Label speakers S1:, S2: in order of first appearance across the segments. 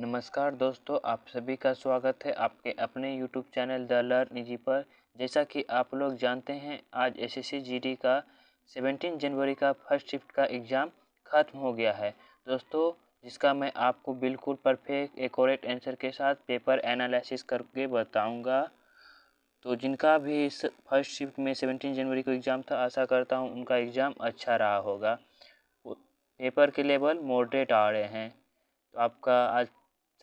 S1: नमस्कार दोस्तों, आप सभी का स्वागत है आपके अपने YouTube channel the learn easy पर। जैसा कि आप लोग जानते हैं, आज एसएससी जीडी का 17 जनवरी का फर्स्ट शिफ्ट का एग्ज़ाम ख़त्म हो गया है दोस्तों, जिसका मैं आपको बिल्कुल परफेक्ट एक्यूरेट आंसर के साथ पेपर एनालिसिस करके बताऊंगा। तो जिनका भी इस फर्स्ट शिफ्ट में 17 जनवरी को एग्ज़ाम था, आशा करता हूं उनका एग्ज़ाम अच्छा रहा होगा। पेपर के लेवल मॉडरेट आ रहे हैं। तो आपका आज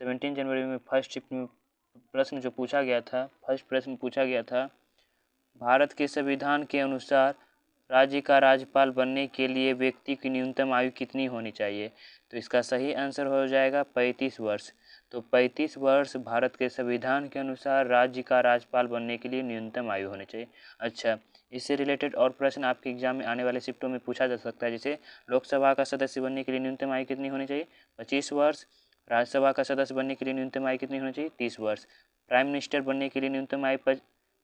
S1: 17 जनवरी में फर्स्ट शिफ्ट में प्रश्न जो पूछा गया था, फर्स्ट प्रश्न पूछा गया था, भारत के संविधान के अनुसार राज्य का राज्यपाल बनने के लिए व्यक्ति की न्यूनतम आयु कितनी होनी चाहिए? तो इसका सही आंसर हो जाएगा 35 वर्ष। तो 35 वर्ष भारत के संविधान के अनुसार राज्य का राज्यपाल बनने के लिए न्यूनतम आयु होनी चाहिए। अच्छा, इससे रिलेटेड और प्रश्न आपके एग्जाम में आने वाले शिफ्टों में पूछा जा सकता है, जैसे लोकसभा का सदस्य बनने के लिए न्यूनतम आयु कितनी होनी चाहिए? 25 वर्ष। राज्यसभा का सदस्य बनने के लिए न्यूनतम आयु कितनी होनी चाहिए? 30 वर्ष। प्राइम मिनिस्टर बनने के लिए न्यूनतम आयु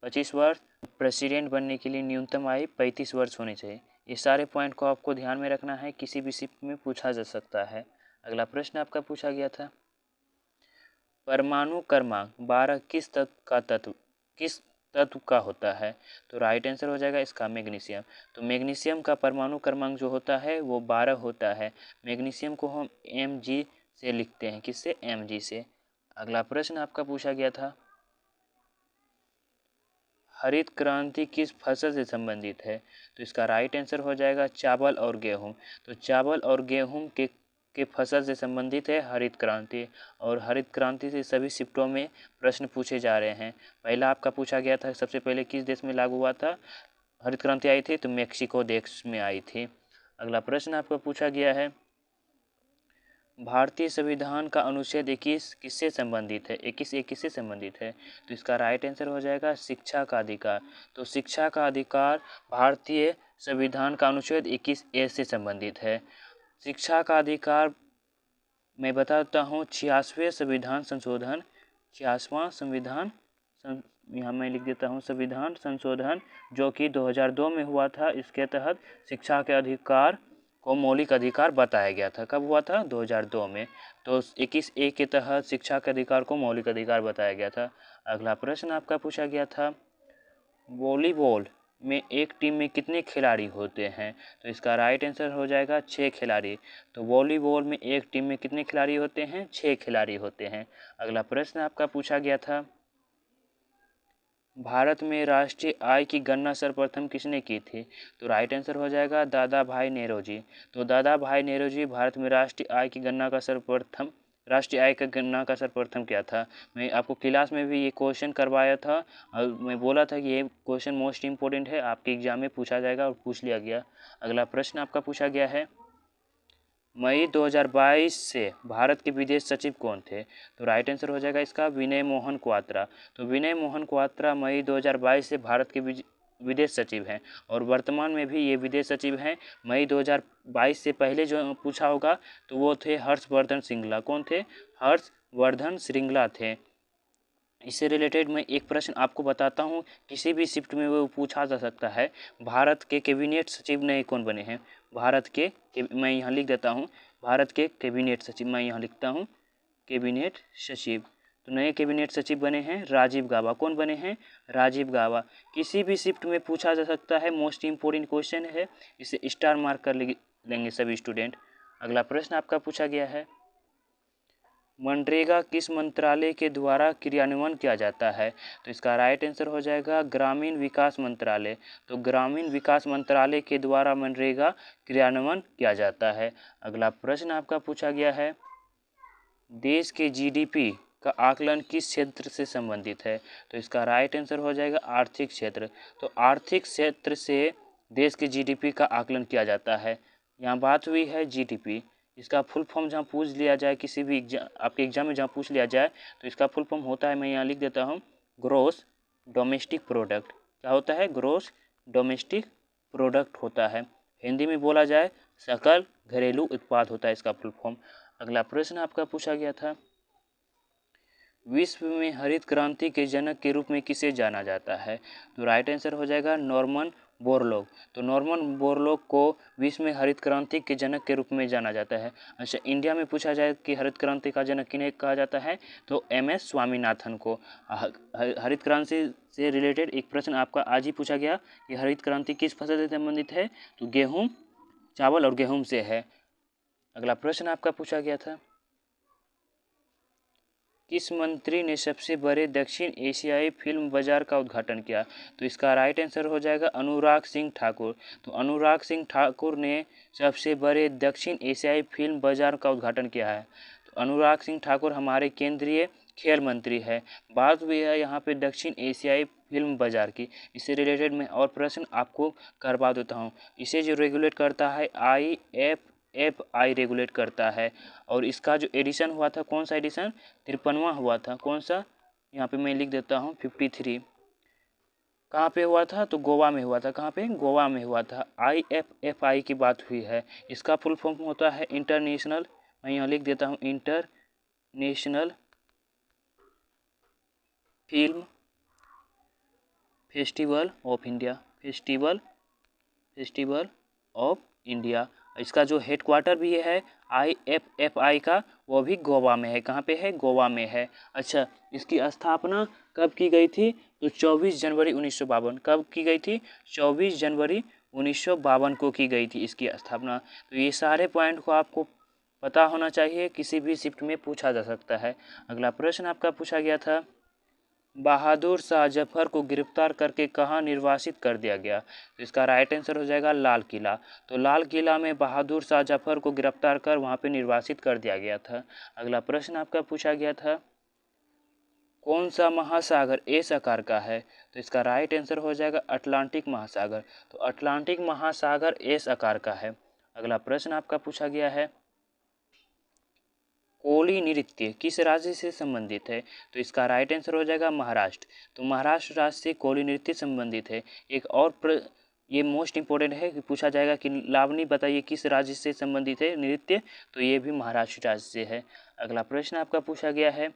S1: 25 वर्ष। प्रेसिडेंट बनने के लिए न्यूनतम आयु 35 वर्ष होनी चाहिए। ये सारे पॉइंट को आपको ध्यान में रखना है, किसी भी शिफ्ट में पूछा जा सकता है। अगला प्रश्न आपका पूछा गया था, परमाणु क्रमांक 12 किस तत्व का होता है? तो राइट आंसर हो जाएगा इसका मैग्नीशियम। तो मैग्नीशियम का परमाणु क्रमांक जो होता है वो 12 होता है। मैग्नीशियम को हम Mg से लिखते हैं, किससे? Mg से। अगला प्रश्न आपका पूछा गया था, हरित क्रांति किस फसल से संबंधित है? तो इसका राइट आंसर हो जाएगा चावल और गेहूं। तो चावल और गेहूं के फसल से संबंधित है हरित क्रांति, और हरित क्रांति से सभी शिफ्टों में प्रश्न पूछे जा रहे हैं। पहला आपका पूछा गया था, सबसे पहले किस देश में लागू हुआ था हरित क्रांति आई थी? तो मेक्सिको देश में आई थी। अगला प्रश्न आपका पूछा गया है, भारतीय संविधान का अनुच्छेद 21 किससे संबंधित है? 21 किससे संबंधित है? तो इसका राइट आंसर हो जाएगा शिक्षा का अधिकार। तो शिक्षा का अधिकार भारतीय संविधान का अनुच्छेद 21A से संबंधित है। शिक्षा का अधिकार मैं बताता हूँ 86वें संविधान संशोधन, 86वां संविधान, यहाँ मैं लिख देता हूँ संविधान संशोधन, जो कि 2002 में हुआ था। इसके तहत शिक्षा के अधिकार को मौलिक अधिकार बताया गया था। कब हुआ था? 2002 में। तो 21A के तहत शिक्षा के अधिकार को मौलिक अधिकार बताया गया था। अगला प्रश्न आपका पूछा गया था, वॉलीबॉल में एक टीम में कितने खिलाड़ी होते हैं? तो इसका राइट आंसर हो जाएगा 6 खिलाड़ी। तो वॉलीबॉल में एक टीम में कितने खिलाड़ी होते हैं? 6 खिलाड़ी होते हैं। अगला प्रश्न आपका पूछा गया था, भारत में राष्ट्रीय आय की गणना सर्वप्रथम किसने की थी? तो राइट आंसर हो जाएगा दादा भाई नेहरू। तो दादा भाई नेहरू भारत में राष्ट्रीय आय की गणना का सर्वप्रथम किया था। मैं आपको क्लास में भी ये क्वेश्चन करवाया था और मैं बोला था कि ये क्वेश्चन मोस्ट इम्पोर्टेंट है, आपके एग्जाम में पूछा जाएगा और पूछ लिया गया। अगला प्रश्न आपका पूछा गया है, मई 2022 से भारत के विदेश सचिव कौन थे? तो राइट आंसर हो जाएगा इसका विनय मोहन क्वात्रा। तो विनय मोहन क्वात्रा मई 2022 से भारत के विदेश सचिव हैं, और वर्तमान में भी ये विदेश सचिव हैं। मई 2022 से पहले जो पूछा होगा तो वो थे हर्षवर्धन श्रृंगला। कौन थे? हर्षवर्धन श्रृंगला थे। इससे रिलेटेड मैं एक प्रश्न आपको बताता हूँ, किसी भी शिफ्ट में वो पूछा जा सकता है, भारत के कैबिनेट सचिव नए कौन बने हैं? मैं यहाँ लिख देता हूँ, भारत के कैबिनेट सचिव, मैं यहाँ लिखता हूँ कैबिनेट सचिव। तो नए कैबिनेट सचिव बने हैं राजीव गाबा। कौन बने हैं? राजीव गाबा। किसी भी शिफ्ट में पूछा जा सकता है, मोस्ट इम्पोर्टेंट क्वेश्चन है, इसे स्टार मार्क कर लेंगे सभी स्टूडेंट। अगला प्रश्न आपका पूछा गया है, मनरेगा किस मंत्रालय के द्वारा क्रियान्वयन किया जाता है? तो इसका राइट आंसर हो जाएगा ग्रामीण विकास मंत्रालय। तो ग्रामीण विकास मंत्रालय के द्वारा मनरेगा क्रियान्वयन किया जाता है। अगला प्रश्न आपका पूछा गया है, देश के जीडीपी का आकलन किस क्षेत्र से संबंधित है? तो इसका राइट आंसर हो जाएगा आर्थिक क्षेत्र। तो आर्थिक क्षेत्र से देश के जीडीपी का आकलन किया जाता है। यहाँ बात हुई है जीडीपी, इसका फुल फॉर्म जहाँ पूछ लिया जाए, किसी भी आपके एग्जाम में जहाँ पूछ लिया जाए, तो इसका फुल फॉर्म होता है, मैं यहाँ लिख देता हूँ, ग्रोस डोमेस्टिक प्रोडक्ट। क्या होता है? ग्रोस डोमेस्टिक प्रोडक्ट होता है। हिंदी में बोला जाए सकल घरेलू उत्पाद होता है इसका फुल फॉर्म। अगला प्रश्न आपका पूछा गया था, विश्व में हरित क्रांति के जनक के रूप में किसे जाना जाता है? तो राइट आंसर हो जाएगा नॉर्मन बोरलॉग। तो नॉर्मन बोरलॉग को विश्व में हरित क्रांति के जनक के रूप में जाना जाता है। अच्छा, इंडिया में पूछा जाए कि हरित क्रांति का जनक किन्हें कहा जाता है, तो MS स्वामीनाथन को। हरित क्रांति से रिलेटेड एक प्रश्न आपका आज ही पूछा गया कि हरित क्रांति किस फसल से संबंधित है, तो गेहूं, चावल और गेहूं से है। अगला प्रश्न आपका पूछा गया था, किस मंत्री ने सबसे बड़े दक्षिण एशियाई फिल्म बाजार का उद्घाटन किया, तो इसका राइट आंसर हो जाएगा अनुराग सिंह ठाकुर। तो अनुराग सिंह ठाकुर ने सबसे बड़े दक्षिण एशियाई फिल्म बाजार का उद्घाटन किया है। तो अनुराग सिंह ठाकुर हमारे केंद्रीय खेल मंत्री है। बात हुई है यहाँ पे दक्षिण एशियाई फिल्म बाजार की, इससे रिलेटेड मैं और प्रश्न आपको करवा देता हूँ। इसे जो रेगुलेट करता है IFFI रेगुलेट करता है, और इसका जो एडिशन हुआ था, कौन सा एडिशन, 53वां हुआ था। कौन सा, यहाँ पे मैं लिख देता हूँ 53। कहाँ पे हुआ था, तो गोवा में हुआ था। कहाँ पे, गोवा में हुआ था। IFFI की बात हुई है। इसका फुल फॉर्म होता है इंटरनेशनल, मैं यहाँ लिख देता हूँ international film festival of India. Festival of India. इसका जो हेडक्वार्टर भी है IFFI का, वो भी गोवा में है। कहाँ पे है, गोवा में है। अच्छा, इसकी स्थापना कब की गई थी, तो 24 जनवरी 1952। कब की गई थी, 24 जनवरी 1952 को की गई थी इसकी स्थापना। तो ये सारे पॉइंट को आपको पता होना चाहिए, किसी भी शिफ्ट में पूछा जा सकता है। अगला प्रश्न आपका पूछा गया था, बहादुर शाह जफर को गिरफ्तार करके कहाँ निर्वासित कर दिया गया, तो इसका राइट आंसर हो जाएगा लाल किला। तो लाल किला में बहादुर शाह जफर को गिरफ्तार कर वहाँ पे निर्वासित कर दिया गया था। अगला प्रश्न आपका पूछा गया था, कौन सा महासागर एस आकार का है, तो इसका राइट आंसर हो जाएगा अटलांटिक महासागर। तो अटलांटिक महासागर एस आकार का है। अगला प्रश्न आपका पूछा गया है, कोली नृत्य किस राज्य से संबंधित है, तो इसका राइट आंसर हो जाएगा महाराष्ट्र। तो महाराष्ट्र राज्य से कोली नृत्य संबंधित है। एक और ये मोस्ट इंपॉर्टेंट है कि पूछा जाएगा कि लावनी बताइए किस राज्य से संबंधित है नृत्य, तो ये भी महाराष्ट्र राज्य से है। अगला प्रश्न आपका पूछा गया है,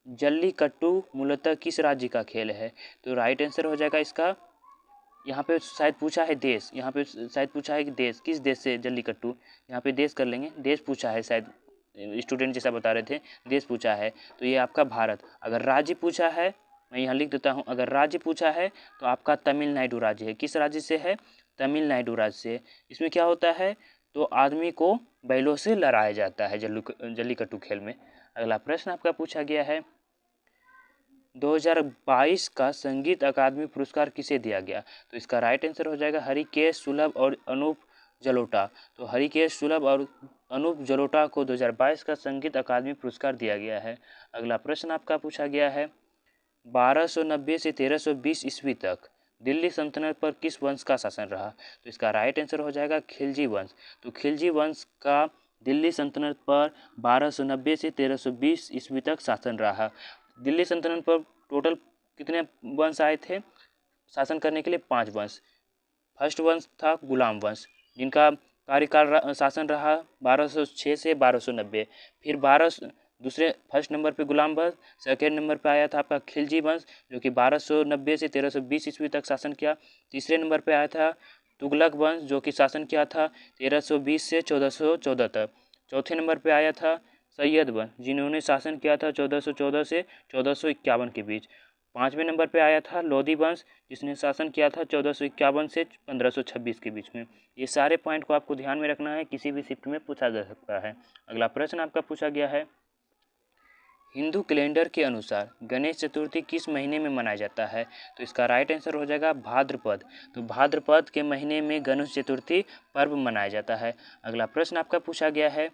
S1: जल्लीकट्टू मूलतः किस राज्य का खेल है, तो राइट आंसर हो जाएगा इसका, यहाँ पे शायद पूछा है देश, यहाँ पे शायद पूछा है कि देश, किस देश से जल्लीकट्टू, यहाँ पे देश कर लेंगे, देश पूछा है शायद, स्टूडेंट जैसा बता रहे थे, देश पूछा है, तो ये आपका भारत। अगर राज्य पूछा है, मैं यहाँ लिख देता हूँ, अगर राज्य पूछा है तो आपका तमिलनाडु राज्य है। किस राज्य से है, तमिलनाडु राज्य से। इसमें क्या होता है, तो आदमी को बैलों से लड़ाया जाता है जल्लीकट्टू खेल में। अगला प्रश्न आपका पूछा गया है, 2022 का संगीत अकादमी पुरस्कार किसे दिया गया, तो इसका राइट आंसर हो जाएगा हरिकेश सुलभ और अनूप जलोटा। तो हरिकेश सुलभ और अनूप जलोटा को 2022 का संगीत अकादमी पुरस्कार दिया गया है। अगला प्रश्न आपका पूछा गया है, 1290 से 1320 ईस्वी तक दिल्ली सल्तनत पर किस वंश का शासन रहा, तो इसका राइट आंसर हो जाएगा खिलजी वंश। तो खिलजी वंश का दिल्ली सल्तनत पर 1290 से 1320 ईस्वी तक शासन रहा। दिल्ली सल्तनत पर टोटल कितने वंश आए थे शासन करने के लिए, 5 वंश। फर्स्ट वंश था गुलाम वंश, जिनका कार्यकाल शासन रहा 1206 से 1290। फिर दूसरे फर्स्ट नंबर पे गुलाम वंश, सेकेंड नंबर पे आया था आपका खिलजी वंश, जो कि 1290 से 1320 ईस्वी तक शासन किया। तीसरे नंबर पे आया था तुगलक वंश, जो कि शासन किया था 1320 से 1414 तक। चौथे नंबर पे आया था सैयद वंश, जिन्होंने शासन किया था 1414 से 1451 के बीच। 5वें नंबर पे आया था लोधी वंश, जिसने शासन किया था 1451 से 1526 के बीच में। ये सारे पॉइंट को आपको ध्यान में रखना है, किसी भी शिफ्ट में पूछा जा सकता है। अगला प्रश्न आपका पूछा गया है, हिंदू कैलेंडर के अनुसार गणेश चतुर्थी किस महीने में मनाया जाता है, तो इसका राइट आंसर हो जाएगा भाद्रपद। तो भाद्रपद के महीने में गणेश चतुर्थी पर्व मनाया जाता है। अगला प्रश्न आपका पूछा गया है,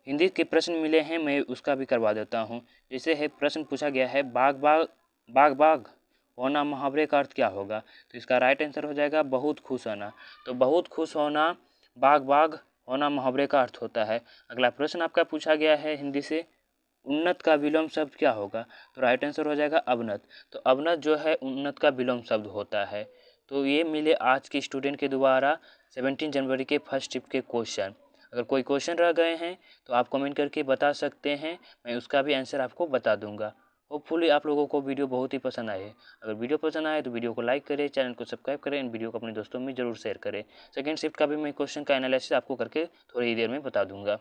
S1: हिंदी के प्रश्न मिले हैं, मैं उसका भी करवा देता हूँ। जैसे है प्रश्न पूछा गया है, बाग बाग होना मुहावरे का अर्थ क्या होगा, तो इसका राइट आंसर हो जाएगा बहुत खुश होना। तो बहुत खुश होना, बाग बाग होना मुहावरे का अर्थ होता है। अगला प्रश्न आपका पूछा गया है हिंदी से, उन्नत का विलोम शब्द क्या होगा, तो राइट आंसर हो जाएगा अवनत। तो अवनत जो है उन्नत का विलोम शब्द होता है। तो ये मिले आज के स्टूडेंट के द्वारा 17 जनवरी के फर्स्ट शिफ्ट के क्वेश्चन। अगर कोई क्वेश्चन रह गए हैं तो आप कमेंट करके बता सकते हैं, मैं उसका भी आंसर आपको बता दूंगा। होपफुली आप लोगों को वीडियो बहुत ही पसंद आए। अगर वीडियो पसंद आए तो वीडियो को लाइक करें, चैनल को सब्सक्राइब करें, इन वीडियो को अपने दोस्तों में ज़रूर शेयर करें। सेकंड शिफ्ट का भी मैं क्वेश्चन का एनालिसिस आपको करके थोड़ी ही देर में बता दूंगा।